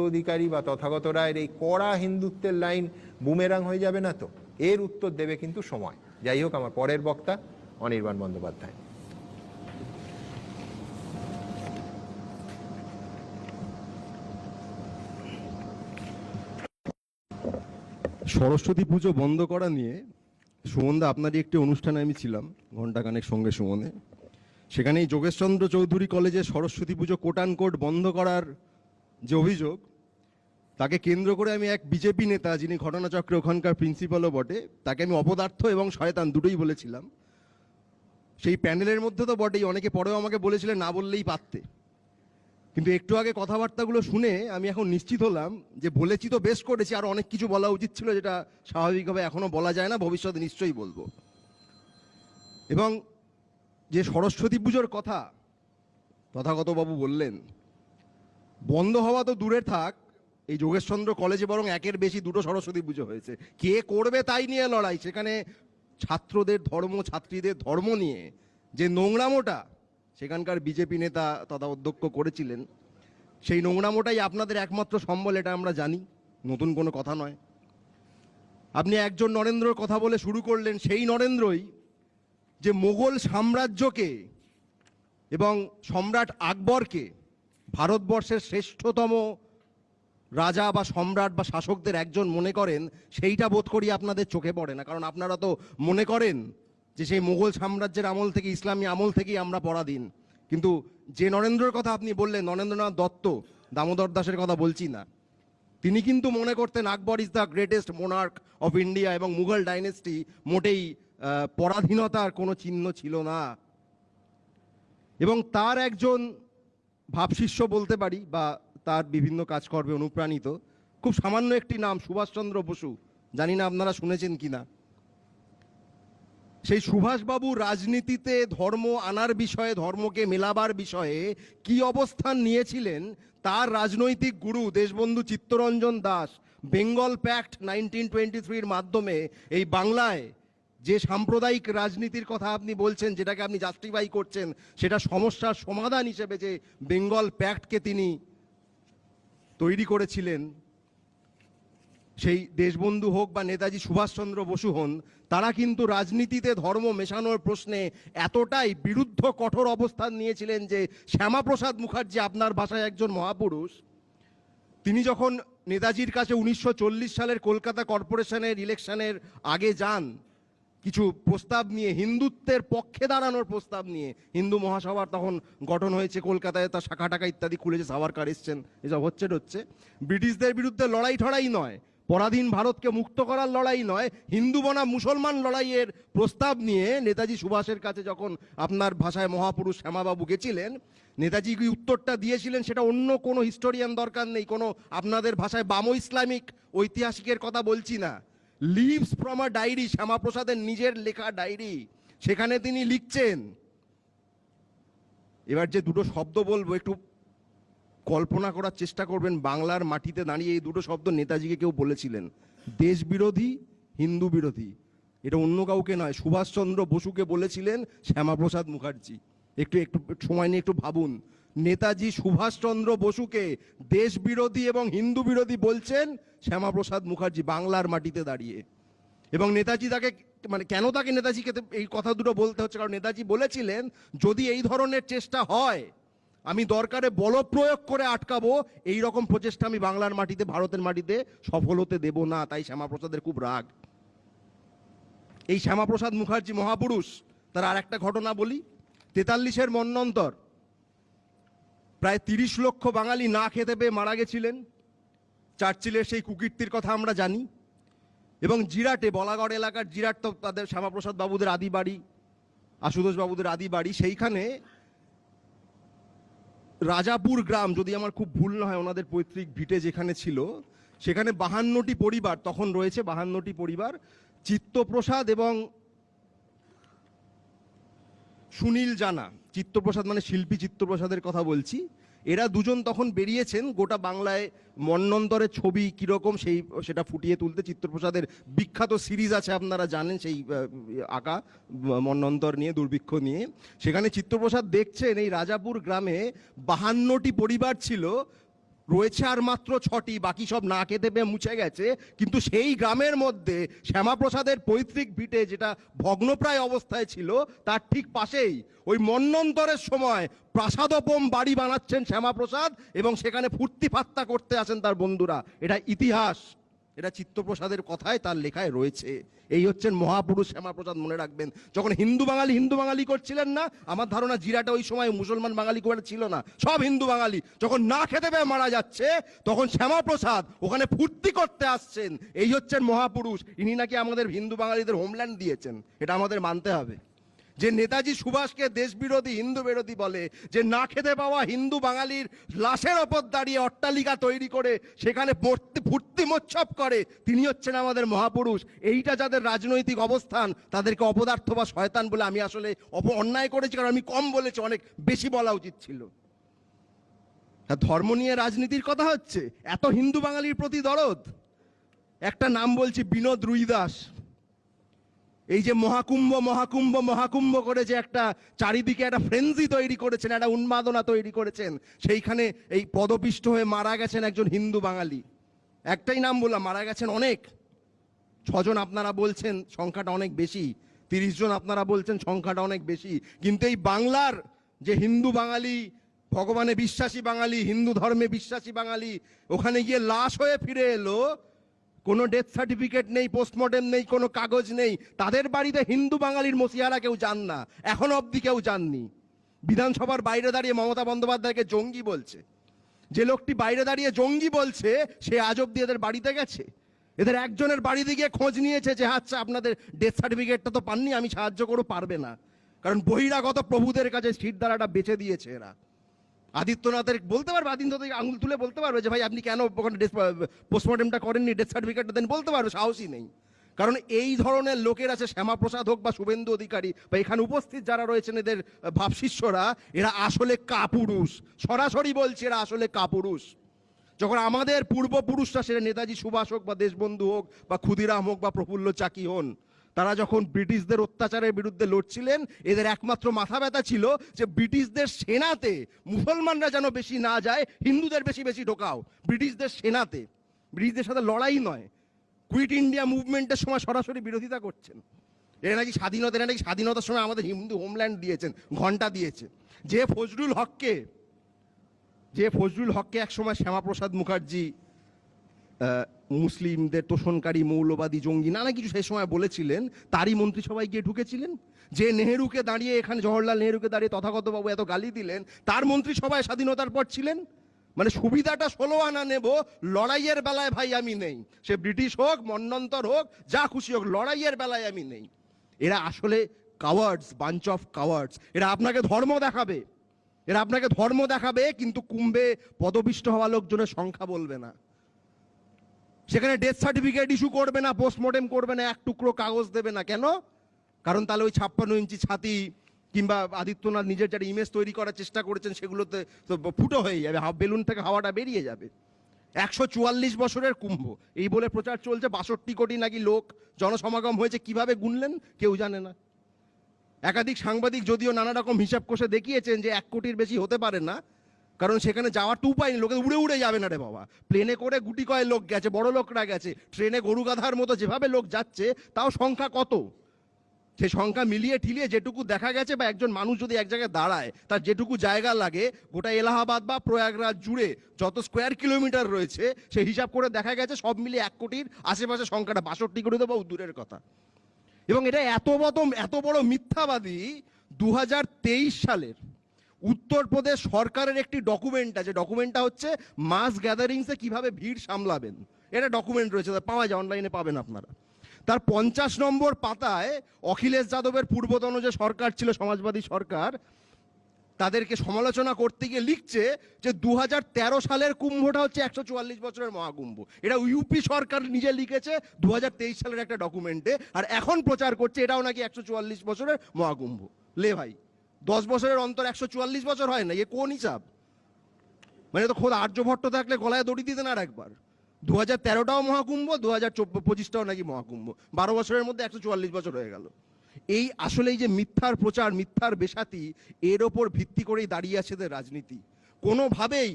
অধিকারী বা তথাগত রায়ের এই কড়া হিন্দুত্বের লাইন বুমেরাং হয়ে যাবে না তো? এর উত্তর দেবে কিন্তু সময়। যাই হোক, আমার পরের বক্তা অনির্বাণ বন্দ্যোপাধ্যায়। সরস্বতী পুজো বন্ধ করা নিয়ে সুমনদা আপনারই একটি অনুষ্ঠানে আমি ছিলাম ঘণ্টাখানেক সঙ্গে সুমনে। সেখানেই যোগেশচন্দ্র চৌধুরী কলেজে সরস্বতী পুজো কোট বন্ধ করার যে অভিযোগ, তাকে কেন্দ্র করে আমি এক বিজেপি নেতা, যিনি ঘটনাচক্রে ওখানকার প্রিন্সিপালও বটে, তাকে আমি অপদার্থ এবং শয়তান দুটোই বলেছিলাম। সেই প্যানেলের মধ্যে তো বটেই, অনেকে পরেও আমাকে বলেছিলেন না বললেই পারতে। কিন্তু একটু আগে কথাবার্তাগুলো শুনে আমি এখন নিশ্চিত হলাম যে বলেছি তো বেশ করেছি, আর অনেক কিছু বলা উচিত ছিল যেটা স্বাভাবিকভাবে এখনো বলা যায় না, ভবিষ্যতে নিশ্চয়ই বলবো। এবং যে সরস্বতী পুজোর কথা তথাগতবাবু বললেন, বন্ধ হওয়া তো দূরে থাক, এই যোগেশচন্দ্র কলেজে বরং একের বেশি দুটো সরস্বতী পুজো হয়েছে। কে করবে তাই নিয়ে লড়াই, সেখানে ছাত্রদের ধর্ম, ছাত্রীদের ধর্ম নিয়ে যে নোংরামোটা সেখানকার বিজেপি নেতা তথা অধ্যক্ষ করেছিলেন, সেই নোংরামোটাই আপনাদের একমাত্র সম্বল, এটা আমরা জানি, নতুন কোনো কথা নয়। আপনি একজন নরেন্দ্রর কথা বলে শুরু করলেন, সেই নরেন্দ্রই যে মোগল সাম্রাজ্যকে এবং সম্রাট আকবরকে ভারতবর্ষের শ্রেষ্ঠতম রাজা বা সম্রাট বা শাসকদের একজন মনে করেন, সেইটা বোধ করি আপনাদের চোখে পড়ে না। কারণ আপনারা তো মনে করেন যে সেই মোগল সাম্রাজ্যের আমল থেকে, ইসলামী আমল থেকেই আমরা পরাধীন। কিন্তু যে নরেন্দ্রের কথা আপনি বললেন, নরেন্দ্রনাথ দত্ত, দামোদর দাসের কথা বলছি না, তিনি কিন্তু মনে করতেন Akbar is the greatest monarch of India এবং মুঘল ডাইনেস্টি মোটেই পরাধীনতার কোনো চিহ্ন ছিল না। এবং তার একজন ভাবশিষ্য বলতে পারি, বা তার বিভিন্ন কাজকর্মে অনুপ্রাণিত খুব সামান্য একটি নাম, সুভাষচন্দ্র বসু। জানি না আপনারা শুনেছেন কিনা। সেই সুভাষবাবু রাজনীতিতে ধর্ম আনার বিষয়ে, ধর্মকে মেলাবার বিষয়ে কি অবস্থান নিয়েছিলেন, তার রাজনৈতিক গুরু দেশবন্ধু চিত্তরঞ্জন দাস বেঙ্গল প্যাক্ট 1923-র মাধ্যমে এই বাংলায় যে সাম্প্রদায়িক রাজনীতির কথা আপনি বলছেন, যেটাকে আপনি জাস্টিফাই করছেন, সেটা সমস্যার সমাধান হিসেবে যে বেঙ্গল প্যাক্টকে তিনি তৈরি করেছিলেন, সেই দেশবন্ধু হোক বা নেতাজি সুভাষচন্দ্র বসু হন, তারা কিন্তু রাজনীতিতে ধর্ম মেশানোর প্রশ্নে এতটাই বিরুদ্ধ কঠোর অবস্থান নিয়েছিলেন যে শ্যামাপ্রসাদ মুখার্জি, আপনার ভাষায় একজন মহাপুরুষ, তিনি যখন নেতাজির কাছে 1940 সালের কলকাতা কর্পোরেশনের ইলেকশনের আগে যান কিছু প্রস্তাব নিয়ে, হিন্দুত্বের পক্ষে দাঁড়ানোর প্রস্তাব নিয়ে, হিন্দু মহাসভার তখন গঠন হয়েছে কলকাতায়, তার শাখা টাকা ইত্যাদি খুলেছে, সাভারকার এসছেন, এসব হচ্ছে, ব্রিটিশদের বিরুদ্ধে লড়াই ঠড়াই নয়, পরাধীন ভারতকে মুক্ত করার লড়াই নয়, হিন্দু বনাম মুসলমান লড়াইয়ের প্রস্তাব নিয়ে নেতাজি সুভাষের কাছে যখন আপনার ভাষায় মহাপুরুষ শ্যামাবাবু গেছিলেন, নেতাজি কি উত্তরটা দিয়েছিলেন সেটা অন্য কোনো হিস্টোরিয়ান দরকার নেই, কোনো আপনাদের ভাষায় বামো ইসলামিক ঐতিহাসিকের কথা বলছি না। লিভস ফ্রম আ ডায়েরি, শ্যামাপ্রসাদের নিজের লেখা ডায়েরি, সেখানে তিনি লিখছেন। এবার যে দুটো শব্দ বলবো, একটু কল্পনা করার চেষ্টা করবেন, বাংলার মাটিতে দাঁড়িয়ে এই দুটো শব্দ নেতাজিকে কেউ বলেছিলেন, দেশ বিরোধী, হিন্দু বিরোধী। এটা অন্য কাউকে নয়, সুভাষচন্দ্র বসুকে বলেছিলেন শ্যামাপ্রসাদ মুখার্জি। একটু একটু সময় নিয়ে একটু ভাবুন, নেতাজি সুভাষচন্দ্র বসুকে দেশ বিরোধী এবং হিন্দু বিরোধী বলছেন শ্যামাপ্রসাদ মুখার্জি বাংলার মাটিতে দাঁড়িয়ে। এবং নেতাজি তাকে, মানে কেন তাকে নেতাজিকে এই কথা দুটো বলতে হচ্ছে, কারণ নেতাজি বলেছিলেন যদি এই ধরনের চেষ্টা হয় আমি দরকারে বল প্রয়োগ করে আটকাবো, এই রকম প্রচেষ্টা আমি বাংলার মাটিতে, ভারতের মাটিতে সফল হতে দেব না। তাই শ্যামাপ্রসাদের খুব রাগ। এই শ্যামাপ্রসাদ মুখার্জি মহাপুরুষ, তার আর একটা ঘটনা বলি। 43-এর মন্বন্তর প্রায় 30 লক্ষ বাঙালি না খেতে পেয়ে মারা গেছিলেন। চার্চিলের সেই কুকীর্তির কথা আমরা জানি। এবং জিরাটে, বলাগড় এলাকার জিরাট তো তাদের শ্যামাপ্রসাদ বাবুদের আদি বাড়ি, আশুতোষ বাবুদের আদি বাড়ি, সেইখানে রাজাপুর গ্রাম, যদি আমার খুব ভুল না হয়, ওনাদের পৈতৃক ভিটে যেখানে ছিল, সেখানে 52টি পরিবার তখন রয়েছে, 52টি পরিবার। চিত্তপ্রসাদ এবং সুনীল জানা, চিত্তপ্রসাদ মানে শিল্পী চিত্তপ্রসাদের কথা বলছি, এরা দুজন তখন বেরিয়েছেন গোটা বাংলায় মন্বন্তরের ছবি কীরকম সেটা ফুটিয়ে তুলতে। চিত্তপ্রসাদের বিখ্যাত সিরিজ আছে, আপনারা জানেন, সেই আঁকা মন্বন্তর নিয়ে, দুর্ভিক্ষ নিয়ে। সেখানে চিত্তপ্রসাদ দেখছেন এই রাজাপুর গ্রামে 52টি পরিবার ছিল, রয়েছে আর মাত্র 6টি, বাকি সব না খেতে পেয়ে মুছে গেছে। কিন্তু সেই গ্রামের মধ্যে শ্যামাপ্রসাদের পৈতৃক ভিটে, যেটা ভগ্নপ্রায় অবস্থায় ছিল, তার ঠিক পাশেই ওই মন্বন্তরের সময় প্রাসাদোপম বাড়ি বানাচ্ছেন শ্যামাপ্রসাদ, এবং সেখানে ফুর্তি ফাত্তা করতে আসেন তার বন্ধুরা। এটা ইতিহাস, এটা চিত্তপ্রসাদের কথায়, তার লেখায় রয়েছে। এই হচ্ছেন মহাপুরুষ শ্যামাপ্রসাদ, মনে রাখবেন। যখন হিন্দু বাঙালি করছিলেন না, আমার ধারণা জিরাটা ওই সময় মুসলমান বাঙালি করে ছিল না, সব হিন্দু বাঙালি। যখন না খেতে পেয়ে মারা যাচ্ছে, তখন শ্যামাপ্রসাদ ওখানে ফুর্তি করতে আসছেন। এই হচ্ছেন মহাপুরুষ। ইনি নাকি আমাদের হিন্দু বাঙালিদের হোমল্যান্ড দিয়েছেন, এটা আমাদের মানতে হবে। যে নেতাজি সুভাষকে দেশ বিরোধী, হিন্দু বিরোধী বলে, যে না খেতে পাওয়া হিন্দু বাঙালির লাশের ওপর দাঁড়িয়ে অট্টালিকা তৈরি করে সেখানে ফুর্তি মোৎসব করে, তিনি হচ্ছেন আমাদের মহাপুরুষ। এইটা যাদের রাজনৈতিক অবস্থান, তাদেরকে অপদার্থ বা শয়তান বলে আমি আসলে অন্যায় করেছি, কারণ আমি কম বলেছি, অনেক বেশি বলা উচিত ছিল। ধর্ম নিয়ে রাজনীতির কথা হচ্ছে, এত হিন্দু বাঙালির প্রতি দরদ। একটা নাম বলছি, বিনোদ রুইদাস। এই যে মহাকুম্ভ করে যে একটা চারিদিকে একটা ফ্রেন্সি তৈরি করেছেন, একটা উন্মাদনা তৈরি করেছেন, সেইখানে এই পদপিষ্ট হয়ে মারা গেছেন একজন হিন্দু বাঙালি। একটাই নাম বললাম, মারা গেছেন অনেক। 6 জন আপনারা বলছেন সংখ্যাটা অনেক বেশি, 30 জন আপনারা বলছেন সংখ্যাটা অনেক বেশি, কিন্তু এই বাংলার যে হিন্দু বাঙালি, ভগবানে বিশ্বাসী বাঙালি, হিন্দু ধর্মে বিশ্বাসী বাঙালি, ওখানে গিয়ে লাশ হয়ে ফিরে এলো, কোনো ডেথ সার্টিফিকেট নেই, পোস্টমর্টেম নেই, কোনো কাগজ নেই। তাদের বাড়িতে হিন্দু বাঙালির মসিহারা কেউ যান না, এখন অবধি কেউ যাননি। বিধানসভার বাইরে দাঁড়িয়ে মমতা বন্দ্যোপাধ্যায়কে জঙ্গি বলছে। যে লোকটি বাইরে দাঁড়িয়ে জঙ্গি বলছে, সে আজ অবধি এদের বাড়িতে গেছে, এদের একজনের বাড়িতে গিয়ে খোঁজ নিয়েছে যে আচ্ছা আপনাদের ডেথ সার্টিফিকেটটা তো পাননি, আমি সাহায্য করবো, পারবে না। কারণ বহিরাগত প্রভুদের কাছে শিরদাঁড়াটা বেচে দিয়েছে এরা। আদিত্যনাথের বলতে পারবে, আদিত্যনাথ আঙুল তুলে বলতে পারবে যে ভাই আপনি কেন ওখানে পোস্টমর্টেমটা করেননি, ডেথ সার্টিফিকেটটা দেন, বলতে পারবে, সাহসী নেই। কারণ এই ধরনের লোকের আছে, শ্যামাপ্রসাদ হোক বা শুভেন্দু অধিকারী বা এখানে উপস্থিত যারা রয়েছেন এদের ভাবশিষ্যরা, এরা আসলে কাপুরুষ। সরাসরি বলছে, এরা আসলে কাপুরুষ। যখন আমাদের পূর্বপুরুষরা, সেটা নেতাজি সুভাষ হোক বা দেশবন্ধু হোক বা ক্ষুদিরাম হোক বা প্রফুল্ল চাকি হন, তারা যখন ব্রিটিশদের অত্যাচারের বিরুদ্ধে লড়ছিলেন, এদের একমাত্র মাথা ব্যথা ছিল যে ব্রিটিশদের সেনাতে মুসলমানরা যেন বেশি না যায়, হিন্দুদের বেশি বেশি ঢোকাও। ব্রিটিশদের সেনাতে, ব্রিটিশদের সাথে লড়াই নয়। কুইট ইন্ডিয়া মুভমেন্টের সময় সরাসরি বিরোধিতা করছেন। এরা নাকি স্বাধীনতার সময় আমাদের হিন্দু হোমল্যান্ড দিয়েছেন, ঘন্টা দিয়েছে। যে ফজলুল হককে একসময় শ্যামাপ্রসাদ মুখার্জি মুসলিমদের তোষণকারী, মৌলবাদী, জঙ্গি, নানা কিছু সেই সময় বলেছিলেন, তারই মন্ত্রিসভায় গিয়ে ঢুকেছিলেন। যে নেহেরুকে দাঁড়িয়ে, এখানে জওহরলাল নেহেরুকে দাঁড়িয়ে তথাগত বাবু এত গালি দিলেন, তার মন্ত্রিসভায় স্বাধীনতার পর ছিলেন। মানে সুবিধাটা 16 আনা নেব, লড়াইয়ের বেলায় ভাই আমি নেই। সে ব্রিটিশ হোক, মন্বন্তর হোক, যা খুশি হোক, লড়াইয়ের বেলায় আমি নেই। এরা আসলে কাওয়ার্ডস, বাঞ্চ অফ কাওয়ার্ডস। এরা আপনাকে ধর্ম দেখাবে, কিন্তু কুম্ভে পদপিষ্ট হওয়া লোকজনের সংখ্যা বলবে না। সেখানে ডেথ সার্টিফিকেট ইস্যু করবে না, পোস্টমর্টেম করবে না, এক টুকরো কাগজ দেবে না। কেন? কারণ তাহলে ওই 56 ইঞ্চি ছাতি কিংবা আদিত্যনাথ নিজের যারা ইমেজ তৈরি করার চেষ্টা করেছেন, সেগুলোতে তো ফুটো হয়ে যাবে, বেলুন থেকে হাওয়াটা বেরিয়ে যাবে। 144 বছরের কুম্ভ এই বলে প্রচার চলছে, 62 কোটি নাকি লোক জনসমাগম হয়েছে। কিভাবে গুনলেন কেউ জানে না। একাধিক সাংবাদিক যদিও নানা রকম হিসাব কষে দেখিয়েছেন যে 1 কোটির বেশি হতে পারে না, কারণ সেখানে যাওয়ার তো উপায় নেই, লোকে উড়ে উড়ে যাবে না রে বাবা। প্লেনে করে গুটি কয় লোক গেছে, বড় লোকরা গেছে, ট্রেনে গরু গাধার মতো যেভাবে লোক যাচ্ছে, তাও সংখ্যা কত? সে সংখ্যা মিলিয়ে ঠিলিয়ে যেটুকু দেখা গেছে, বা একজন মানুষ যদি এক জায়গায় দাঁড়ায়, তার যেটুকু জায়গা লাগে, গোটা এলাহাবাদ বা প্রয়াগরাজ জুড়ে যত স্কোয়ার কিলোমিটার রয়েছে, সে হিসাব করে দেখা গেছে সব মিলিয়ে 1 কোটির আশেপাশে সংখ্যাটা। 62 কোটি তো বহু দূরের কথা। এবং এটা এত বড় মিথ্যাবাদী। 2023 সালের উত্তরপ্রদেশ সরকারের একটি ডকুমেন্ট আছে, ডকুমেন্টটা হচ্ছে মাস গ্যাদারিংসে কিভাবে ভিড় সামলাবেন। এটা ডকুমেন্ট রয়েছে, পাওয়া যায়, অনলাইনে পাবেন আপনারা। তার 50 নম্বর পাতায় অখিলেশ যাদবের পূর্বতন যে সরকার ছিল, সমাজবাদী সরকার, তাদেরকে সমালোচনা করতে গিয়ে লিখছে যে 2013 সালের কুম্ভটা হচ্ছে 144 বছরের মহাকুম্ভ। এটা ইউপি সরকার নিজে লিখেছে 2023 সালের একটা ডকুমেন্টে, আর এখন প্রচার করছে এটাও নাকি 144 বছরের মহাকুম্ভ। লে ভাই, 10 বছরের অন্তর 144 বছর হয় না? এ কোন হিসাব? মানে তো খোদ আর্যভট্ট থাকলে গলায় দড়ি দিতেন আর একবার। 2013টাও মহাকুম্ভ, 2025টাও নাকি মহাকুম্ভ। 12 বছরের মধ্যে 144 বছর হয়ে গেল। এই আসলে এই যে মিথ্যার প্রচার, মিথ্যার বেশাতি, এর ওপর ভিত্তি করেই দাঁড়িয়ে আছে এদের রাজনীতি। কোনোভাবেই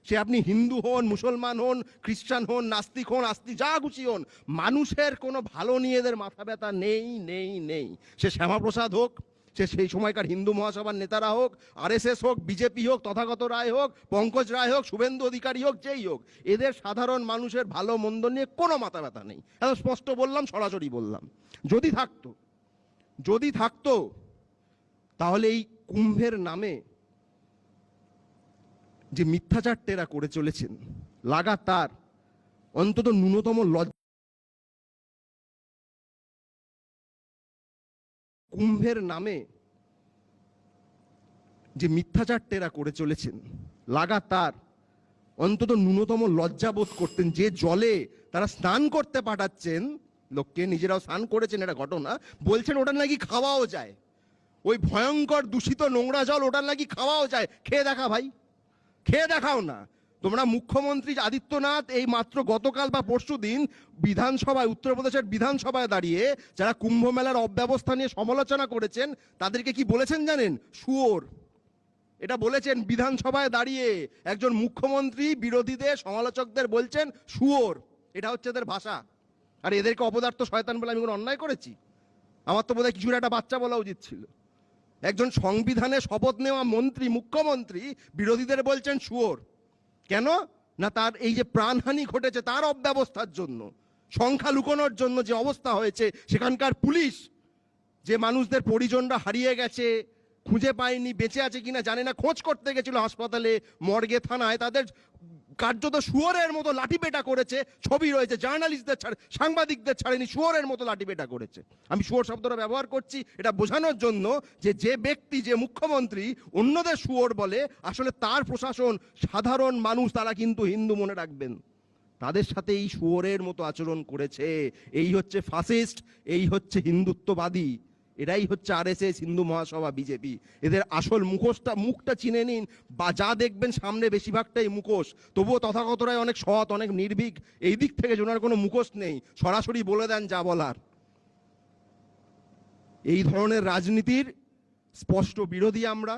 সে আপনি হিন্দু হন, মুসলমান হন, খ্রিস্টান হন, নাস্তিক হন, আস্তিক, যা খুশি হন, মানুষের কোনো ভালো নিয়ে এদের মাথা ব্যথা নেই নেই নেই। সে শ্যামাপ্রসাদ হোক, সে সেই সময়কার হিন্দু মহাসভার নেতারা হোক, আরএসএস হোক, বিজেপি হোক, তথাগত রায় হোক, পঙ্কজ রায় হোক, শুভেন্দু অধিকারী হোক, যেই হোক, এদের সাধারণ মানুষের ভালো মন্দ নিয়ে কোনো মাথা ব্যথা নেই। এত স্পষ্ট বললাম, সরাসরি বললাম। যদি থাকতো তাহলে এই কুম্ভের নামে যে মিথ্যাচারটা এরা করে চলেছেন লাগাতার, অন্তত ন্যূনতম কুম্ভের নামে যে মিথ্যাচারটা এরা করে চলেছেন লাগাতার, অন্তত ন্যূনতম লজ্জাবোধ করতেন। যে জলে তারা স্নান করতে পাঠাচ্ছেন লোককে, নিজেরাও স্নান করেছেন, এটা ঘটনা, বলছেন ওটা নাকি খাওয়াও যায়, ওই ভয়ঙ্কর দূষিত নোংরা জল ওটার নাকি খাওয়াও যায়। খেয়ে দেখা ভাই, খেয়ে দেখাও না। তোমরা মুখ্যমন্ত্রী আদিত্যনাথ এই মাত্র গতকাল বা পরশু দিন বিধানসভায়, উত্তরপ্রদেশের বিধানসভায় দাঁড়িয়ে যারা কুম্ভ মেলার অব্যবস্থা নিয়ে সমালোচনা করেছেন তাদেরকে কি বলেছেন জানেন? শুয়োর। এটা বলেছেন বিধানসভায় দাঁড়িয়ে একজন মুখ্যমন্ত্রী, বিরোধীদের সমালোচকদের বলছেন শুয়োর। এটা হচ্ছে এদের ভাষা। আর এদেরকে অপদার্থ শয়তান বলে আমি কোনো অন্যায় করেছি? আমার তো বোধহয় কিছুর একটা বাচ্চা বলা উচিত ছিল। একজন সংবিধানে শপথ নেওয়া মন্ত্রী, মুখ্যমন্ত্রী, বিরোধীদের বলছেন শুয়োর। কেন না? তার এই যে প্রাণহানি ঘটেছে তার অব্যবস্থার জন্য, সংখ্যা লুকোনোর জন্য যে অবস্থা হয়েছে, সেখানকার পুলিশ যে মানুষদের পরিজনরা হারিয়ে গেছে, খুঁজে পায়নি, বেঁচে আছে কিনা জানে না, খোঁজ করতে গেছিল হাসপাতালে, মর্গে, থানায়, তাদের কার্যত শুয়োরের মতো লাঠিপেটা করেছে। ছবি রয়েছে, জার্নালিস্টদের সাংবাদিকদের ছাড়েনি, শুয়োরের মতো লাঠিপেটা করেছে। আমি শুয়োর শব্দটা ব্যবহার করছি এটা বোঝানোর জন্য যে ব্যক্তি, যে মুখ্যমন্ত্রী অন্যদের শুয়োর বলে, আসলে তার প্রশাসন, সাধারণ মানুষ, তারা কিন্তু হিন্দু, মনে রাখবেন, তাদের সাথে এই শুয়োরের মতো আচরণ করেছে। এই হচ্ছে ফাসিস্ট, এই হচ্ছে হিন্দুত্ববাদী, এরাই হচ্ছে আরএসএস, হিন্দু মহাসভা, বিজেপি। এদের আসল মুখটা চিনে নিন, বা যা দেখবেন সামনে বেশিরভাগটাই মুখোশ। তবুও তথাগতরাই অনেক সৎ, অনেক নির্ভীক, এই দিক থেকে ওনার কোনো মুখোশ নেই, সরাসরি বলে দেন যা বলার। এই ধরনের রাজনীতির স্পষ্ট বিরোধী আমরা।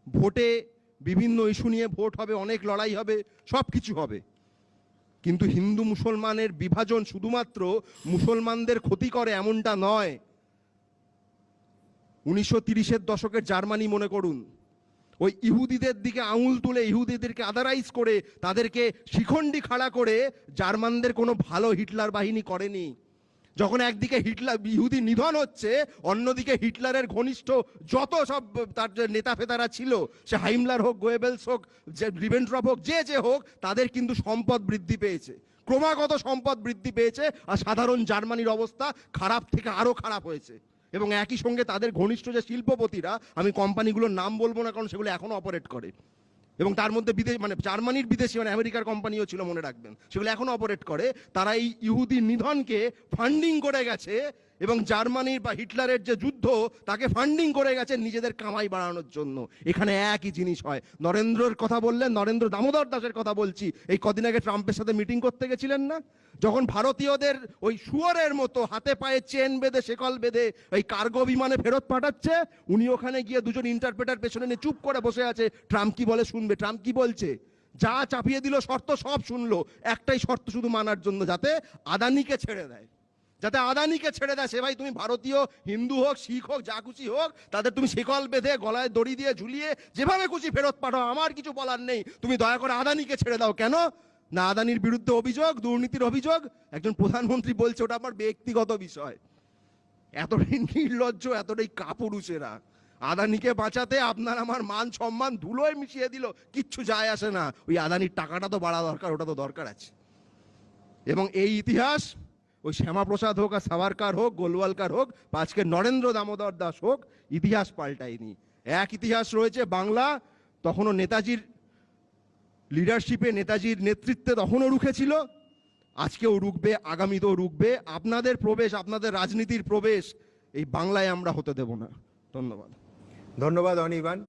ভোটে বিভিন্ন ইস্যু নিয়ে ভোট হবে, অনেক লড়াই হবে, সব কিছু হবে, কিন্তু হিন্দু মুসলমানের বিভাজন শুধুমাত্র মুসলমানদের ক্ষতি করে এমনটা নয়। 1930-এর দশকের জার্মানি মনে করুন, ওই ইহুদিদের দিকে আঙুল তুলে, ইহুদিদেরকে আদারাইজ করে, তাদেরকে শিখণ্ডি খাড়া করে জার্মানদের কোনো ভালো হিটলার বাহিনী করেনি। যখন একদিকে ইহুদি নিধন হচ্ছে, অন্যদিকে হিটলারের ঘনিষ্ঠ যত সব তার যে নেতা ফেতারা ছিল, সে হাইমলার হোক, গোয়েবেলস হোক, রিবেন্ট্রপ হোক, যে হোক, তাদের কিন্তু সম্পদ বৃদ্ধি পেয়েছে, ক্রমাগত সম্পদ বৃদ্ধি পেয়েছে, আর সাধারণ জার্মানির অবস্থা খারাপ থেকে আরো খারাপ হয়েছে। এবং একই সঙ্গে তাদের ঘনিষ্ঠ যে শিল্পপতিরা, আমি কোম্পানিগুলোর নাম বলবো না কারণ সেগুলো এখনো অপারেট করে, এবং তার মধ্যে মানে জার্মানির বিদেশি, মানে আমেরিকার কোম্পানিও ছিল, মনে রাখবেন, সেগুলো এখনো অপারেট করে। তারা এই ইহুদি নিধনকে ফান্ডিং করে গেছে, এবং জার্মানির বা হিটলারের যে যুদ্ধ, তাকে ফান্ডিং করে গেছে নিজেদের কামাই বাড়ানোর জন্য। এখানে একই জিনিস হয়। নরেন্দ্রর কথা বললেন, নরেন্দ্র দামোদর দাসের কথা বলছি। এই কদিন আগে ট্রাম্পের সাথে মিটিং করতে গেছিলেন না? যখন ভারতীয়দের ওই শুয়োরের মতো হাতে পায়ে চেন বেঁধে, শেকল বেঁধে ওই কার্গো বিমানে ফেরত পাঠাচ্ছে, উনি ওখানে গিয়ে দুজন ইন্টারপ্রেটার পেছনে নিয়ে চুপ করে বসে আছে। ট্রাম্প কি বলে শুনবে? ট্রাম্প কি বলছে? যা চাপিয়ে দিল শর্ত সব শুনলো, একটাই শর্ত শুধু মানার জন্য, যাতে আদানিকে ছেড়ে দেয়। যাতে আদানিকে ছেড়ে দেয়। সে ভাই তুমি ভারতীয়, হিন্দু হোক, শিখ হোক, যা খুশি হোক, তাদের তুমি শিকল বেঁধে, গলায় দড়ি দিয়ে ঝুলিয়ে, যেভাবে খুশি ফেরত পাঠাও, আমার কিছু বলার নেই। তুমি দয়া করে আদানিকে ছেড়ে দাও। কেন না? আদানির বিরুদ্ধে অভিযোগ, দুর্নীতির অভিযোগ, একজন প্রধানমন্ত্রী বলছে ওটা আমার ব্যক্তিগত বিষয়। এতটাই নির্লজ্জ, এতটাই কাপুরুষেরা। আদানিকে বাঁচাতে আপনার আমার মান সম্মান ধুলোয় মিশিয়ে দিল, কিচ্ছু যায় আসে না। ওই আদানির টাকাটা তো বাড়া দরকার, ওটা তো দরকার আছে। এবং এই ইতিহাস, ওই শ্যামাপ্রসাদ হোক, আর সাভারকার হোক, গোলওয়ালকার হোক, বা আজকে নরেন্দ্র দামোদর দাস হোক, ইতিহাস পাল্টায়নি। এক ইতিহাস রয়েছে বাংলা, তখনও নেতাজির লিডারশিপে, নেতাজির নেতৃত্বে তখনও রুখেছিল, আজকেও রুখবে, আগামীতেও রুখবে। আপনাদের প্রবেশ, আপনাদের রাজনীতির প্রবেশ এই বাংলায় আমরা হতে দেব না। ধন্যবাদ। ধন্যবাদ অনির্বাণ।